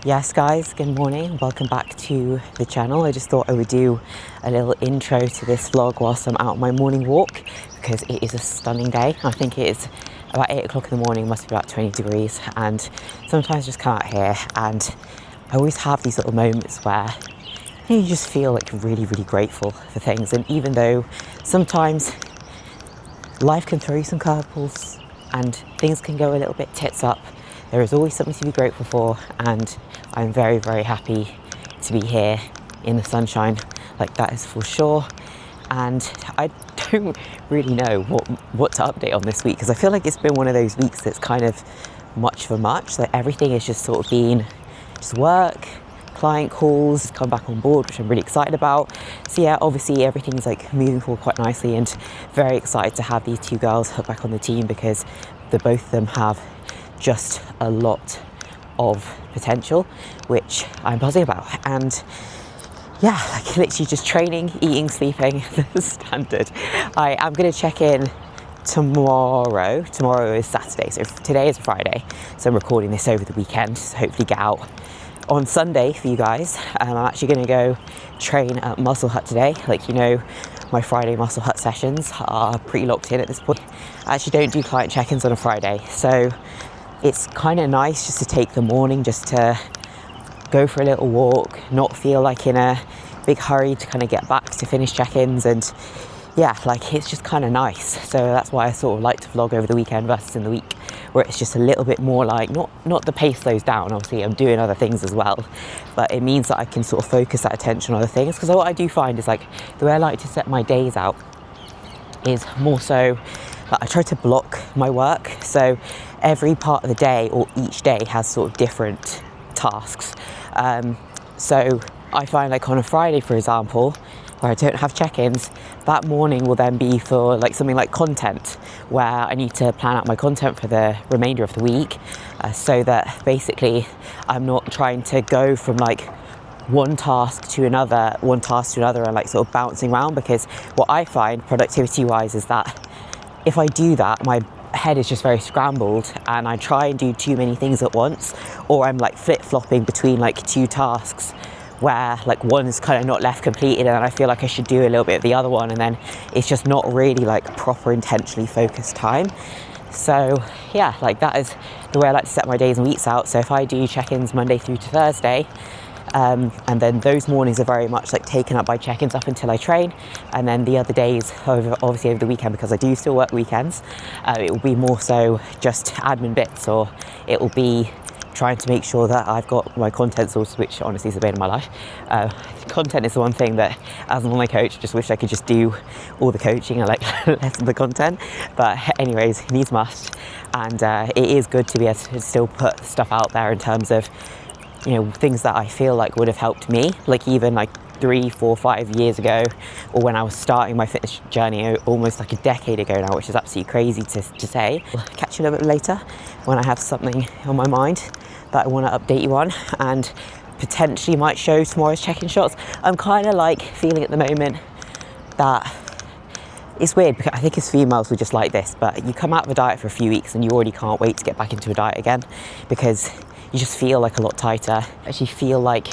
Yes guys, good morning, welcome back to the channel. I just thought I would do a little intro to this vlog whilst I'm out on my morning walk because it is a stunning day. I think it is about 8 o'clock in the morning, must be about 20 degrees, and sometimes I just come out here and I always have these little moments where you just feel like really grateful for things. And even though sometimes life can throw you some curveballs and things can go a little bit tits up, there is always something to be grateful for, and I'm very happy to be here in the sunshine, like that is for sure. And I don't really know what to update on this week because I feel like it's been one of those weeks that's kind of much for much. Like everything is just sort of been just work, client calls, come back on board, which I'm really excited about. So yeah, obviously everything's like moving forward quite nicely, and very excited to have these two girls back on the team because both of them have just a lot of potential, which I'm buzzing about. And yeah, like literally just training, eating, sleeping, the standard. I am going to check in tomorrow. Tomorrow is Saturday, so today is Friday, so I'm recording this over the weekend, so hopefully get out on Sunday for you guys. I'm actually going to go train at Muscle Hut today. Like, you know, my Friday Muscle Hut sessions are pretty locked in at this point. I actually don't do client check-ins on a Friday, so it's kind of nice just to take the morning just to go for a little walk, not feel like in a big hurry to kind of get back to finish check-ins. And yeah, like it's just kind of nice. So that's why I sort of like to vlog over the weekend versus in the week, where it's just a little bit more like, not the pace slows down, obviously I'm doing other things as well, but it means that I can sort of focus that attention on other things. Because what I do find is like the way I like to set my days out is more so I try to block my work, so every part of the day or each day has sort of different tasks. So I find like on a Friday, for example, where I don't have check-ins, that morning will then be for like something like content, where I need to plan out my content for the remainder of the week, so that basically I'm not trying to go from like one task to another and like sort of bouncing around. Because what I find productivity wise is that if I do that, my head is just very scrambled and I try and do too many things at once, or I'm like flip-flopping between like two tasks where like one is kind of not left completed and I feel like I should do a little bit of the other one, and then it's just not really like proper intentionally focused time. So yeah, like that is the way I like to set my days and weeks out. So if I do check-ins Monday through to Thursday, and then those mornings are very much like taken up by check-ins up until I train, and then the other days obviously over the weekend, because I do still work weekends, it will be more so just admin bits, or it will be trying to make sure that I've got my content source, which honestly is the bane of my life. Content is the one thing that as an online coach, just wish I could just do all the coaching and like less of the content, but anyways, needs must. And it is good to be able to still put stuff out there in terms of, you know, things that I feel like would have helped me, like even like 3, 4, 5 years ago, or when I was starting my fitness journey almost like a decade ago now, which is absolutely crazy to say. I'll catch you a little bit later when I have something on my mind that I want to update you on, and potentially might show tomorrow's check-in shots. I'm kind of like feeling at the moment that it's weird, because I think as females we're just like this, but you come out of a diet for a few weeks and you already can't wait to get back into a diet again, because you just feel like a lot tighter. I actually feel like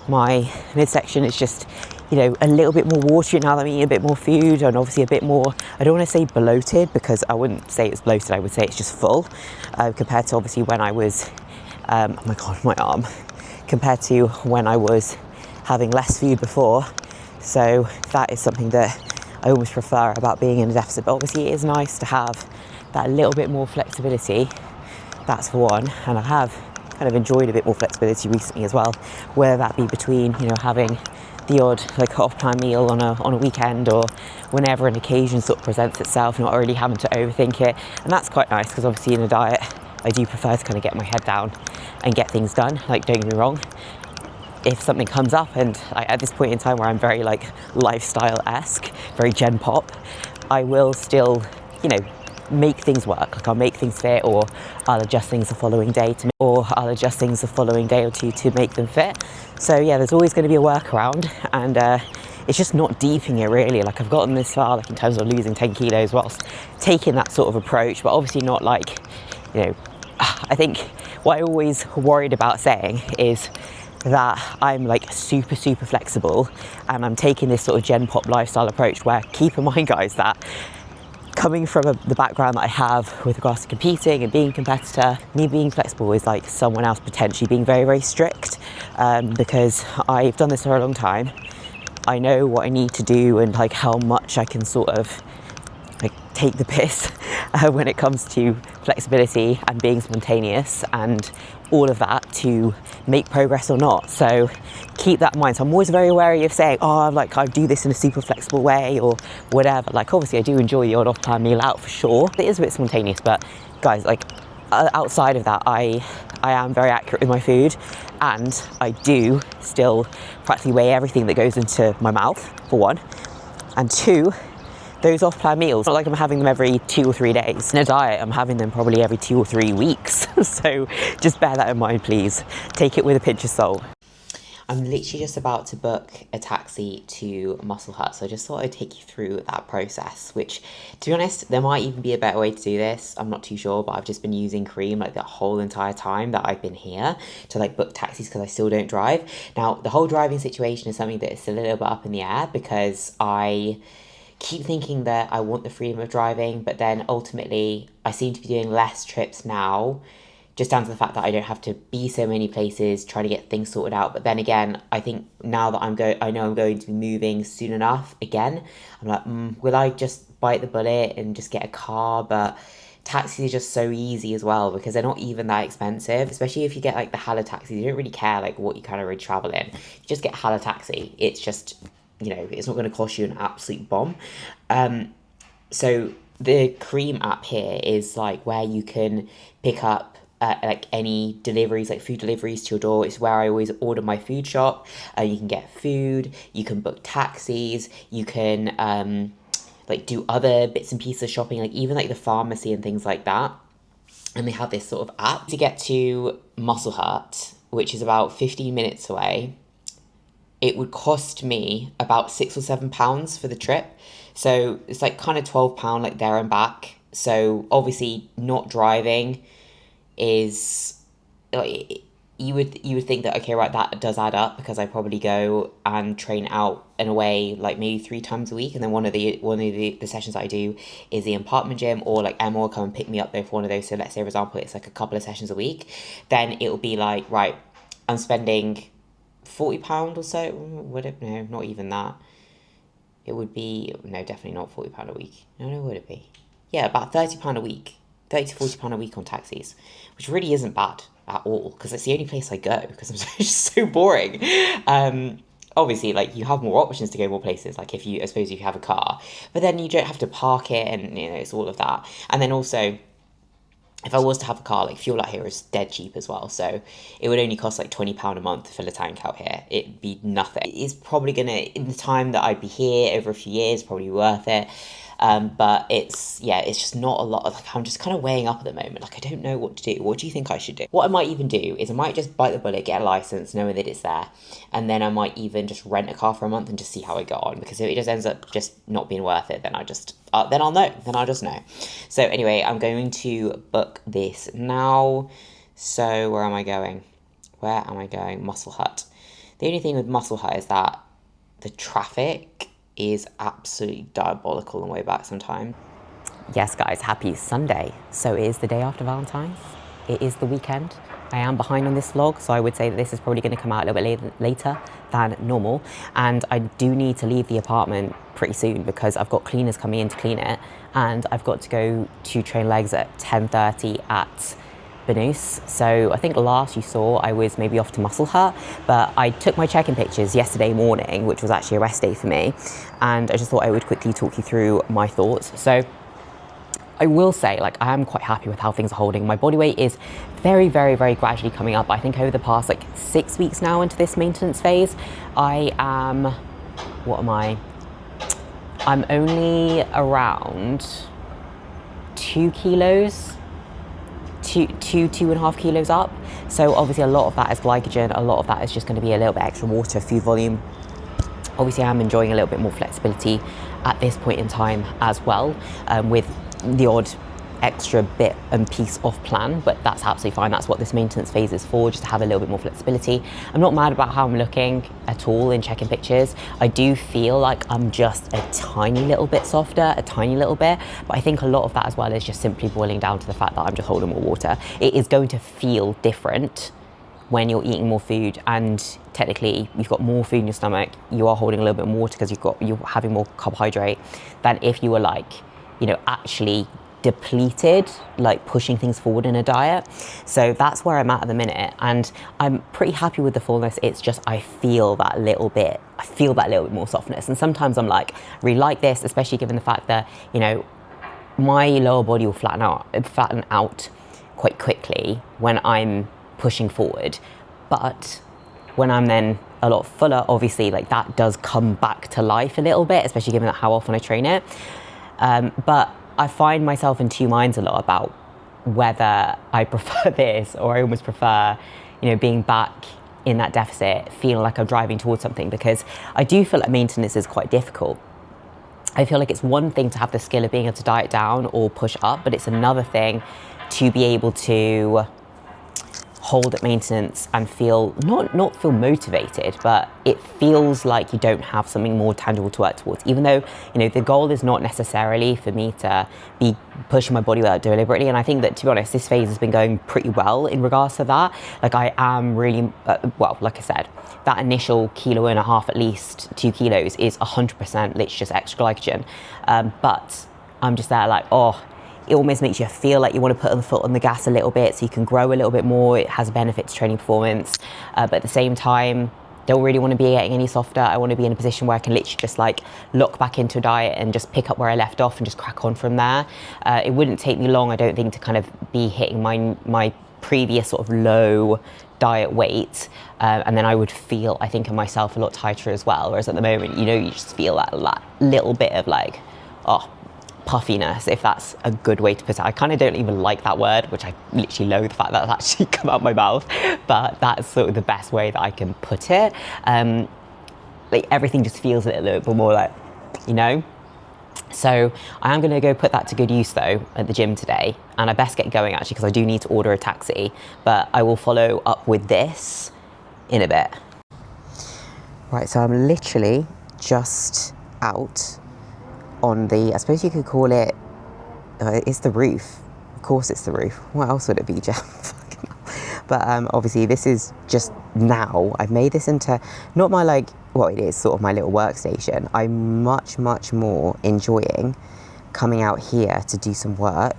my midsection is just, you know, a little bit more watery now that I'm eating a bit more food, and obviously a bit more, I don't want to say bloated, because I wouldn't say it's bloated, I would say it's just full, compared to obviously when I was, oh my god, my arm, compared to when I was having less food before. So that is something that I almost prefer about being in a deficit. But obviously it is nice to have that little bit more flexibility, that's for one, and I have kind of enjoyed a bit more flexibility recently as well, whether that be between, you know, having the odd like off-plan meal on a weekend, or whenever an occasion sort of presents itself, not really having to overthink it. And that's quite nice, because obviously in a diet I do prefer to kind of get my head down and get things done. Like, don't get me wrong, if something comes up, and at this point in time where I'm very like lifestyle-esque, very gen pop, I will still, you know, make things work. Like I'll make things fit, or I'll adjust things the following day or two to make them fit. So yeah, there's always going to be a workaround, and it's just not deeping it really. Like I've gotten this far, like in terms of losing 10 kilos whilst taking that sort of approach, but obviously not like, you know, I think what I always worried about saying is that I'm like super flexible, and I'm taking this sort of Gen Pop lifestyle approach where, keep in mind guys, that coming from the background that I have with regards to competing and being a competitor, me being flexible is like someone else potentially being very strict, because I've done this for a long time. I know what I need to do and like how much I can sort of like take the piss when it comes to flexibility and being spontaneous and all of that to make progress or not. So keep that in mind. So I'm always very wary of saying, oh, like I do this in a super flexible way or whatever. Like obviously I do enjoy the odd off-plan meal out for sure. It is a bit spontaneous, but guys, like outside of that, I am very accurate with my food, and I do still practically weigh everything that goes into my mouth, for one, and two, those off-plan meals, not like I'm having them every 2 or 3 days. In a diet, I'm having them probably every 2 or 3 weeks. So just bear that in mind, please. Take it with a pinch of salt. I'm literally just about to book a taxi to Muscle Hut, so I just thought I'd take you through that process, which, to be honest, there might even be a better way to do this. I'm not too sure, but I've just been using Cream like that whole entire time that I've been here to like book taxis because I still don't drive. Now, the whole driving situation is something that is a little bit up in the air because I keep thinking that I want the freedom of driving, but then ultimately I seem to be doing less trips now, just down to the fact that I don't have to be so many places trying to get things sorted out. But then again, I think now that I know I'm going to be moving soon enough again, I'm like, will I just bite the bullet and just get a car? But taxis are just so easy as well because they're not even that expensive, especially if you get like the Hala taxis. You don't really care like what you kind of really travel in. You just get Hala taxi. It's just, you know, it's not going to cost you an absolute bomb. So the Cream app here is like where you can pick up like any deliveries, like food deliveries to your door. It's where I always order my food shop. You can get food, you can book taxis, you can like do other bits and pieces of shopping, like even like the pharmacy and things like that. And they have this sort of app to get to Muscle Hut, which is about 15 minutes away. It would cost me about £6 or £7 for the trip. So it's like kind of £12 like there and back. So obviously not driving is like, you would think that, okay, right, that does add up because I probably go and train out and away like maybe 3 times a week, and then one of the sessions that I do is the apartment gym, or like Emma will come and pick me up there for one of those. So let's say, for example, it's like a couple of sessions a week, then it will be like, right, I'm spending £40 or so. Would it? No, not even that. It would be, no, definitely not £40 a week. No, would it be? Yeah, about £30 a week. £30 to £40 a week on taxis, which really isn't bad at all because it's the only place I go because I'm just so boring. Obviously, like, you have more options to go more places, like if you, I suppose, if you have a car, but then you don't have to park it, and you know, it's all of that. And then also, if I was to have a car, like fuel out here is dead cheap as well, so it would only cost like £20 a month to fill a tank out here. It'd be nothing. It's probably gonna, in the time that I'd be here over a few years, probably worth it. But it's just not a lot. Like, I'm just kind of weighing up at the moment. Like, I don't know what to do. What do you think I should do? What I might even do is I might just bite the bullet, get a license, knowing that it's there, and then I might even just rent a car for a month and just see how I go on. Because if it just ends up just not being worth it, then I'll know. Then I'll just know. So anyway, I'm going to book this now. So where am I going? Muscle Hut. The only thing with Muscle Hut is that the traffic is absolutely diabolical on the way back sometimes. Yes, guys, happy Sunday. So it is the day after Valentine's. It is the weekend. I am behind on this vlog, so I would say that this is probably going to come out a little bit later than normal. And I do need to leave the apartment pretty soon because I've got cleaners coming in to clean it, and I've got to go to train legs at 10:30 at Benoose. So I think last you saw I was maybe off to Muscle Hut, but I took my check-in pictures yesterday morning, which was actually a rest day for me, and I just thought I would quickly talk you through my thoughts. So I will say, like, I am quite happy with how things are holding. My body weight is very gradually coming up. I think over the past like 6 weeks now into this maintenance phase, I am, what am I? I'm only around 2 kilos, 2.5 kilos up. So obviously a lot of that is glycogen, a lot of that is just going to be a little bit extra water, food volume. Obviously I'm enjoying a little bit more flexibility at this point in time as well, with the odd extra bit and piece off plan, but that's absolutely fine. That's what this maintenance phase is for, just to have a little bit more flexibility. I'm not mad about how I'm looking at all in checking pictures. I do feel like I'm just a tiny little bit softer, a tiny little bit, but I think a lot of that as well is just simply boiling down to the fact that I'm just holding more water. It is going to feel different when you're eating more food, and technically you've got more food in your stomach, you are holding a little bit more water because you're having more carbohydrate, than if you were like, you know, actually depleted, like pushing things forward in a diet. So that's where I'm at the minute, and I'm pretty happy with the fullness. It's just I feel that little bit more softness, and sometimes I'm like, really like this, especially given the fact that, you know, my lower body will flatten out quite quickly when I'm pushing forward, but when I'm then a lot fuller, obviously, like that does come back to life a little bit, especially given how often I train it. But I find myself in two minds a lot about whether I prefer this, or I almost prefer, you know, being back in that deficit, feeling like I'm driving towards something, because I do feel like maintenance is quite difficult. I feel like it's one thing to have the skill of being able to diet down or push up, but it's another thing to be able to hold at maintenance and feel not feel motivated, but it feels like you don't have something more tangible to work towards. Even though, you know, the goal is not necessarily for me to be pushing my body weight deliberately, and I think that, to be honest, this phase has been going pretty well in regards to that. Like I am really well, like I said, that initial 1.5 kilos, at least 2 kilos, is 100% literally just extra glycogen, but I'm just there like, oh, it almost makes you feel like you want to put the foot on the gas a little bit so you can grow a little bit more. It has a benefit to training performance, but at the same time, don't really want to be getting any softer. I want to be in a position where I can literally just like lock back into a diet and just pick up where I left off and just crack on from there. It wouldn't take me long, I don't think, to kind of be hitting my previous sort of low diet weight, and then I would feel, I think, of myself a lot tighter as well. Whereas at the moment, you know, you just feel that little bit of like, oh, puffiness, if that's a good way to put it. I kind of don't even like that word, which I literally loathe the fact that it's actually come out my mouth, but that's sort of the best way that I can put it. Like everything just feels a little bit more like, you know. So I am going to go put that to good use though at the gym today, and I best get going actually, because I do need to order a taxi, but I will follow up with this in a bit. Right, so I'm literally just out on the, I suppose you could call it, it's the roof. Of course it's the roof. What else would it be, Jeff? But obviously this is just now. I've made this into, not my like, well, it is sort of my little workstation. I'm much more enjoying coming out here to do some work.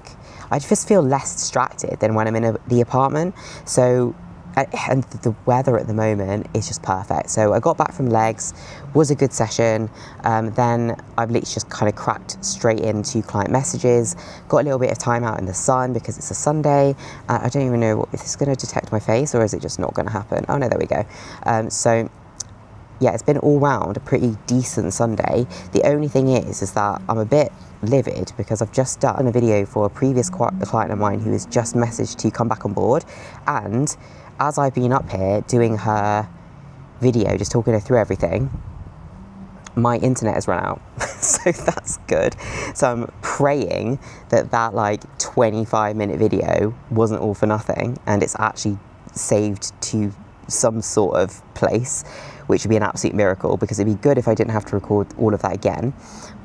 I just feel less distracted than when I'm in the apartment. So, and the weather at the moment is just perfect. So I got back from legs, was a good session. Then I've literally just kind of cracked straight into client messages, got a little bit of time out in the sun because it's a Sunday. I don't even know if it's going to detect my face, or is it just not going to happen? Oh no, there we go. So yeah, it's been all round a pretty decent Sunday. The only thing is that I'm a bit livid because I've just done a video for a previous client of mine who has just messaged to come back on board, and as I've been up here doing her video, just talking her through everything, my internet has run out. So that's good. So I'm praying that like 25-minute video wasn't all for nothing, and it's actually saved to some sort of place, which would be an absolute miracle, because it'd be good if I didn't have to record all of that again.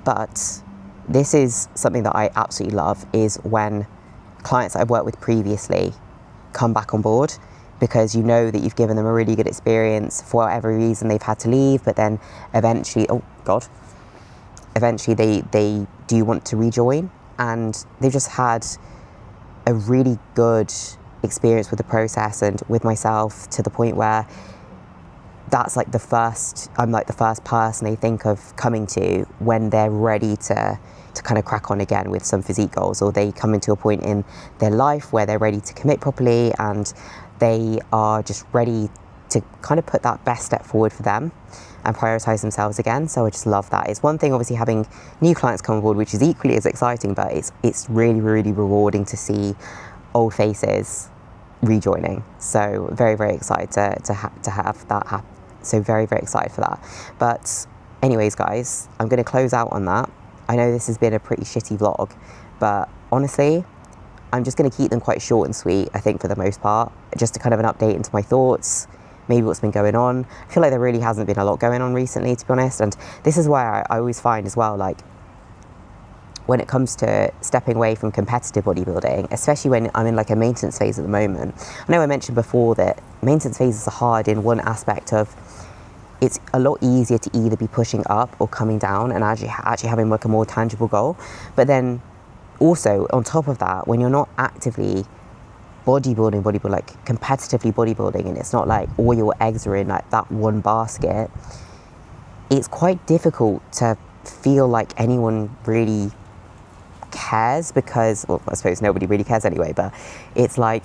But this is something that I absolutely love, is when clients that I've worked with previously come back on board, because you know that you've given them a really good experience. For whatever reason they've had to leave, but then eventually, they do want to rejoin, and they've just had a really good experience with the process and with myself, to the point where that's like I'm like the first person they think of coming to when they're ready to kind of crack on again with some physique goals, or they come into a point in their life where they're ready to commit properly, and they are just ready to kind of put that best step forward for them and prioritize themselves again. So I just love that. It's one thing obviously having new clients come on board, which is equally as exciting, but it's really rewarding to see old faces rejoining. So very excited to have that happen. So very excited for that. But anyways, guys, I'm going to close out on that. I know this has been a pretty shitty vlog, but honestly, I'm just going to keep them quite short and sweet, I think, for the most part, just to kind of an update into my thoughts, maybe what's been going on. I feel like there really hasn't been a lot going on recently, to be honest, and this is why I always find as well, like, when it comes to stepping away from competitive bodybuilding, especially when I'm in like a maintenance phase at the moment. I know I mentioned before that maintenance phases are hard in one aspect of it's a lot easier to either be pushing up or coming down and actually having like a more tangible goal. But then also on top of that, when you're not actively bodybuilding, like competitively bodybuilding, and it's not like all your eggs are in like that one basket, it's quite difficult to feel like anyone really cares, because, well, I suppose nobody really cares anyway, but it's like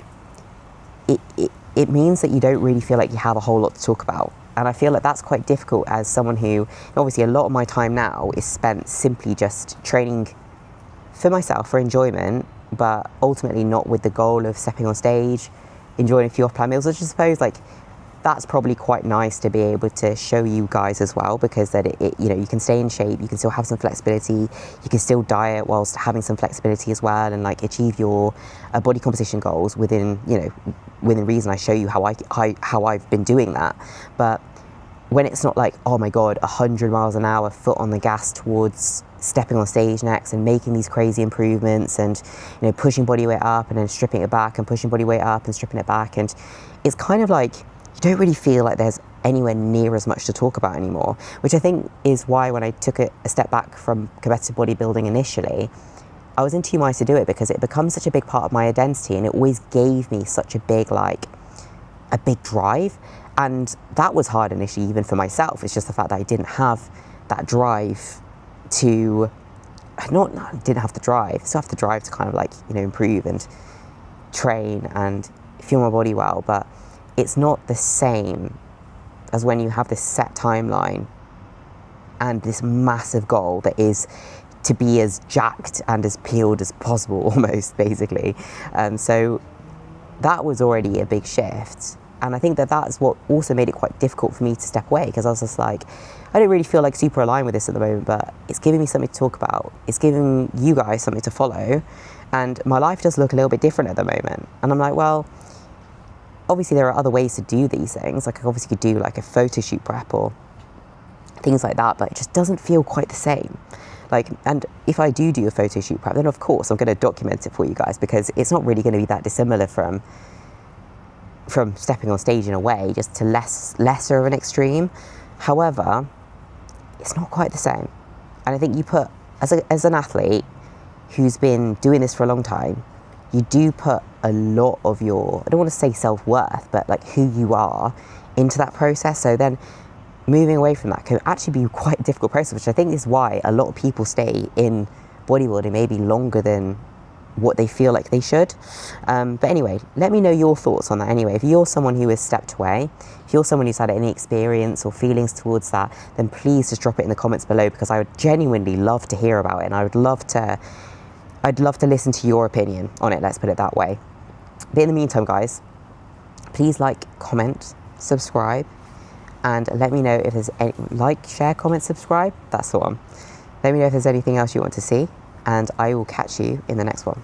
it means that you don't really feel like you have a whole lot to talk about. And I feel like that's quite difficult as someone who, obviously a lot of my time now is spent simply just training for myself, for enjoyment, but ultimately not with the goal of stepping on stage, enjoying a few off-plan meals, which I suppose like that's probably quite nice to be able to show you guys as well, because that it you know, you can stay in shape, you can still have some flexibility, you can still diet whilst having some flexibility as well, and like achieve your body composition goals within, you know, within reason. I show you how I've been doing that. But when it's not like, oh my god, 100 miles an hour, foot on the gas towards stepping on stage next and making these crazy improvements, and, you know, pushing body weight up and then stripping it back and pushing body weight up and stripping it back, and it's kind of like you don't really feel like there's anywhere near as much to talk about anymore, which I think is why when I took a step back from competitive bodybuilding initially, I was in two minds to do it, because it becomes such a big part of my identity and it always gave me such a big drive. And that was hard initially, even for myself. It's just the fact that I didn't have that drive to, didn't have the drive, still have the drive to kind of like, you know, improve and train and feel my body well, but it's not the same as when you have this set timeline and this massive goal that is to be as jacked and as peeled as possible, almost, basically. So that was already a big shift. And I think that that's what also made it quite difficult for me to step away, because I was just like, I don't really feel like super aligned with this at the moment, but it's giving me something to talk about. It's giving you guys something to follow. And my life does look a little bit different at the moment. And I'm like, well, obviously there are other ways to do these things. Like I obviously could do like a photo shoot prep or things like that, but it just doesn't feel quite the same. Like, and if I do a photo shoot prep, then of course I'm going to document it for you guys, because it's not really going to be that dissimilar from stepping on stage in a way, just to lesser of an extreme. However, it's not quite the same. And I think you put, as an athlete who's been doing this for a long time, you do put a lot of your, I don't want to say self-worth, but like who you are into that process. So then moving away from that can actually be quite a difficult process, which I think is why a lot of people stay in bodybuilding maybe longer than what they feel like they should. But anyway, let me know your thoughts on that anyway. If you're someone who has stepped away, if you're someone who's had any experience or feelings towards that, then please just drop it in the comments below, because I would genuinely love to hear about it, and I'd love to listen to your opinion on it, let's put it that way. But in the meantime, guys, please like, comment, subscribe, and let me know if there's any, like, share, comment, subscribe, that's the one. Let me know if there's anything else you want to see, and I will catch you in the next one.